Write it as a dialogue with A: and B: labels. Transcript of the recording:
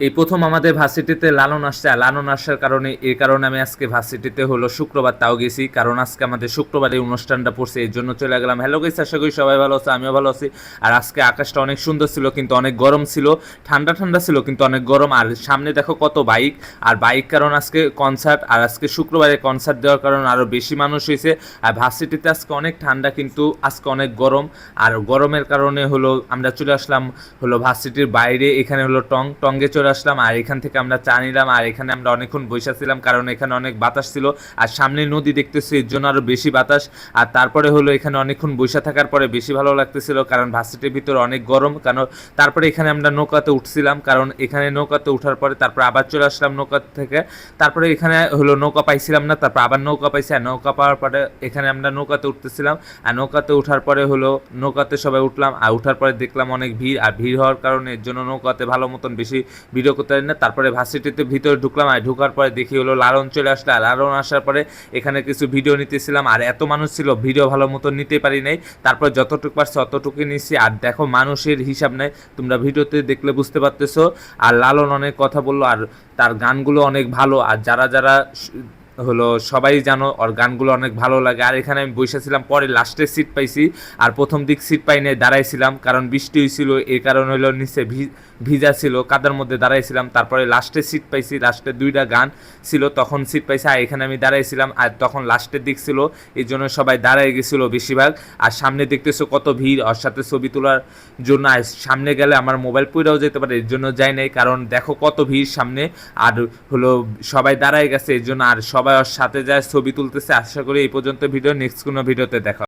A: এই প্রথম আমাদের ভার্সিটিতে লালন আসছে, আর লালন আসার কারণে এই কারণে আমি আজকে ভার্সিটিতে হলো শুক্রবার তাও গেছি, কারণ আজকে আমাদের শুক্রবারে এই অনুষ্ঠানটা পড়ছে, এই জন্য চলে গেলাম। হ্যালো গাইস, আশা করি সবাই ভালো আছে, আমিও ভালো আছি। আর আজকে আকাশটা অনেক সুন্দর ছিল, কিন্তু অনেক গরম ছিল। ঠান্ডা ঠান্ডা ছিল কিন্তু অনেক গরম। আর সামনে দেখো কত বাইক, আর বাইক কারণ আজকে কনসার্ট, আর আজকে শুক্রবারে কনসার্ট দেওয়ার কারণে আরও বেশি মানুষ হয়েছে। আর ভার্সিটিতে আজকে অনেক ঠান্ডা কিন্তু আজকে অনেক গরম। আর গরমের কারণে হলো আমরা চলে আসলাম হলো ভার্সিটির বাইরে, এখানে হলো টঙ্গে চলে আসলাম। আর এখান থেকে আমরা চা নিলাম, আর এখানে আমরা অনেকক্ষণ বসে ছিলাম কারণ এখানে অনেক বাতাস ছিল। আর সামনে নদী দেখতেছি, এর জন্য আরও বেশি বাতাস। আর তারপরে হলো এখানে অনেকক্ষণ বসে থাকার পরে বেশি ভালো লাগতেছিল, কারণ ভার্সিটির ভিতরে অনেক গরম। কারণ তারপরে এখানে আমরা নৌকাতে উঠছিলাম, কারণ এখানে নৌকাতে উঠার পরে তারপরে আবার চলে আসলাম নৌকা থেকে। তারপরে এখানে হলো নৌকা পাইছিলাম না, তারপর আবার নৌকা পাইছি। আর নৌকা পাওয়ার পরে এখানে আমরা নৌকাতে উঠতেছিলাম, আর নৌকাতে উঠার পরে হলো নৌকাতে সবাই উঠলাম। আর উঠার পরে দেখলাম অনেক ভিড়, আর ভিড় হওয়ার কারণে এর জন্য নৌকাতে ভালো মতন বেশি ভিডিও করতে পারি না। তারপরে ভার্সিটিতে ভিতরে ঢুকলাম, আর ঢুকার পরে দেখি হলো লালন চলে আসলো। আর লালন আসার পরে এখানে কিছু ভিডিও নিতেছিলাম, আর এত মানুষ ছিল ভিডিও ভালো মতো নিতে পারি নাই। তারপর যতটুকু পারছি অতটুকু নিচ্ছি। আর দেখো মানুষের হিসাব নেই, তোমরা ভিডিওতে দেখলে বুঝতে পারতেছো। আর লালন অনেক কথা বললো, আর তার গানগুলো অনেক ভালো। আর যারা যারা হলো সবাই জানো ওর গানগুলো অনেক ভালো লাগে। আর এখানে আমি বসেছিলাম, পরে লাস্টের সিট পাইছি। আর প্রথম দিক সিট পাই নাই, দাঁড়াইছিলাম, কারণ বৃষ্টি হয়েছিল, এই কারণে হলো নিচে ভিজা ছিল, কাদার মধ্যে দাঁড়াইছিলাম। তারপরে লাস্টের সিট পাইছি, লাস্টের দুইটা গান ছিল তখন সিট পাইছি। আর এখানে আমি দাঁড়াইছিলাম, আর তখন লাস্টের দিক ছিল, এই জন্য সবাই দাঁড়াই গেছিলো বেশিরভাগ। আর সামনে দেখতেছো কত ভিড় ওর সাথে ছবি তোলার জন্য। আর সামনে গেলে আমার মোবাইল পুরাও যেতে পারে, এর জন্য যাই নাই, কারণ দেখো কত ভিড় সামনে। আর হলো সবাই দাঁড়ায় গেছে, এর জন্য। আর সবাই ওর সাথে যায় ছবি তুলতেছে। আশা করি এই পর্যন্ত ভিডিও, নেক্সট কোনো ভিডিওতে দেখা।